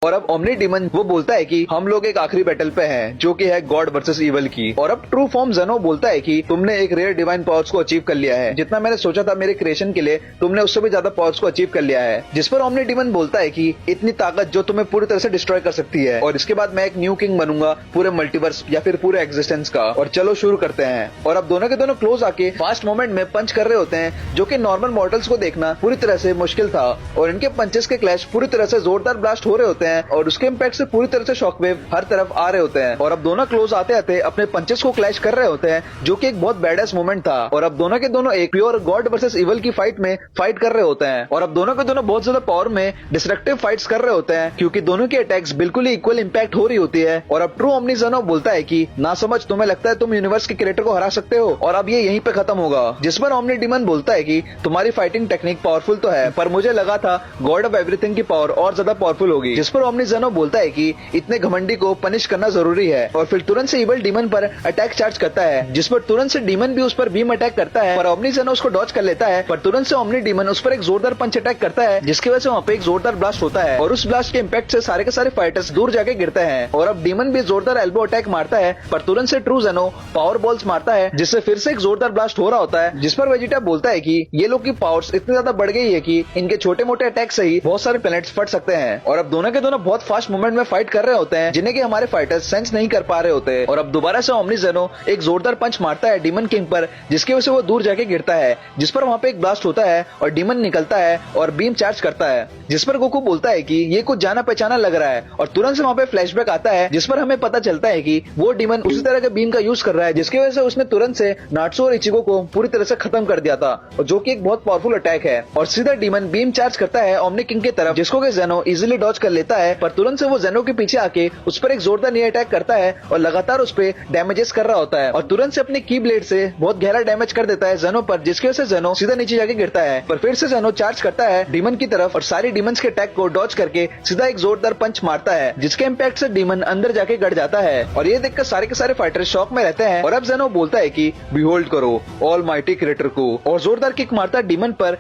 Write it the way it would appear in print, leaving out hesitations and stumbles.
और अब omni demon वो बोलता है कि हम लोग एक आखिरी बैटल पे हैं, जो कि है गॉड वर्सेस इवल की। और अब ट्रू फॉर्म ज़ेनो बोलता है कि तुमने एक रेयर डिवाइन पावर्स को अचीव कर लिया है, जितना मैंने सोचा था मेरे क्रिएशन के लिए तुमने उससे भी ज्यादा पावर्स को अचीव कर लिया है। जिस पर ओमनी डीमन बोलता है कि इतनी ताकत जो तुम्हें पूरी तरह से डिस्ट्रॉय कर सकती है, और इसके बाद मैं एक न्यू किंग बनूंगा पूरे मल्टीवर्स या फिर पूरे एग्जिस्टेंस का। और चलो शुरू करते हैं। और अब दोनों के दोनों क्लोज आके फास्ट मोमेंट में पंच कर रहे होते हैं, जो कि नॉर्मल मॉर्टल्स को देखना पूरी तरह से मुश्किल था। और इनके पंचेस के क्लैश पूरी तरह से जोरदार ब्लास्ट हो रहे होते हैं, और उसके इम्पैक्ट से पूरी तरह से शॉकवेव हर तरफ आ रहे होते हैं। और अब दोनों क्लोज आते आते अपने पंचेस को क्लैश कर रहे होते हैं, जो कि एक बहुत बैडेस्ट मोमेंट था। और अब दोनों के दोनों एक प्योर गॉड वर्सेस इवल की फाइट में फाइट कर रहे होते हैं। और अब दोनों के दोनों बहुत ज्यादा पावर में डिस्ट्रक्टिव फाइट्स कर रहे होते हैं, क्योंकि दोनों की अटैक्स बिल्कुल ही इक्वल इम्पैक्ट हो रही होती है। और अब ट्रू ओमनी ज़ेनो बोलता है कि ना समझ, तुम्हें लगता है तुम यूनिवर्स के क्रिएटर को हरा सकते हो, और अब ये यहीं पे खत्म होगा। जिस पर ओमनी डीमन बोलता है कि तुम्हारी फाइटिंग टेक्निक पावरफुल तो है, पर मुझे लगा था गॉड ऑफ एवरीथिंग की पावर और ज्यादा पावरफुल होगी। जिस पर ओमनी ज़ेनो बोलता है कि इतने घमंडी को पनिश करना जरूरी है। और फिर तुरंत से इवल डीमन पर अटैक चार्ज करता है, जिस पर तुरंत से डीमन भी उस पर बीम अटैक करता है, पर ओमनी ज़ेनो उसको डॉज कर लेता है। पर तुरंत से ओमनी डीमन उस पर एक जोरदार पंच अटैक करता है, जिसकी वजह से वहाँ पे एक जोरदार ब्लास्ट होता है, और उस ब्लास्ट के इम्पैक्ट से सारे के सारे फाइटर्स दूर जाके गिरते हैं। और अब डीमन भी जोरदार एल्बो अटैक मारता है, पर तुरंत से ट्रू ज़ेनो पावर बॉल्स मारता है, जिससे फिर से एक जोरदार ब्लास्ट हो रहा होता है। जिस पर वेजिटा बोलता है कि ये लोग की पावर्स इतनी ज्यादा बढ़ गई है कि इनके छोटे मोटे अटैक से ही बहुत सारे प्लैनेट्स फट सकते हैं। और अब दोनों के दोनों बहुत फास्ट मूवमेंट में फाइट कर रहे होते हैं, जिन्हें कि हमारे फाइटर्स सेंस नहीं कर पा रहे होते हैं। और अब दोबारा से ओमनी ज़ेनो एक जोरदार पंच मारता है डीमन किंग पर, जिसकी वजह से वो दूर जाके गिरता है, जिस पर वहाँ पे एक ब्लास्ट होता है और डीमन निकलता है और बीम चार्ज करता है। जिस पर गोकू बोलता है कि ये कुछ जाना पहचाना लग रहा है, और तुरंत से वहाँ पे फ्लैशबैक आता है, जिस पर हमें पता चलता है कि वो डीमन उसी तरह के बीम का यूज कर रहा है, जिसकी वजह से उसने तुरंत से नाट्सू और इचिगो को पूरी तरह से खत्म कर दिया था, और जो कि एक बहुत पावरफुल अटैक है। और सीधा डीमन बीम चार्ज करता है ओमनी किंग की तरफ, जिसको कि ज़ेनो इजीली डॉज कर लेता है। पर तुरंत से वो ज़ेनो के पीछे आके उस पर एक जोरदार नी अटैक करता है, और लगातार उस पर डैमेजेस कर रहा होता है, और तुरंत से अपनी की ब्लेड से बहुत गहरा डैमेज कर देता है ज़ेनो पर, जिसकी वजह से ज़ेनो सीधा नीचे जाके गिरता है। पर फिर से ज़ेनो चार्ज करता है डीमन की तरफ, और सारी डीमंस के अटैक को डॉज करके सीधा एक जोरदार पंच मारता है, जिसके इम्पैक्ट से डीमन अंदर जाके गड़ जाता है। और ये देखकर सारे के सारे फाइटर शॉक में रहते हैं। और अब ज़ेनो बोलता है कि बिहोल्ड करो ऑल माइटी क्रिएटर को, और जोरदार किक मारता है डीमन पर,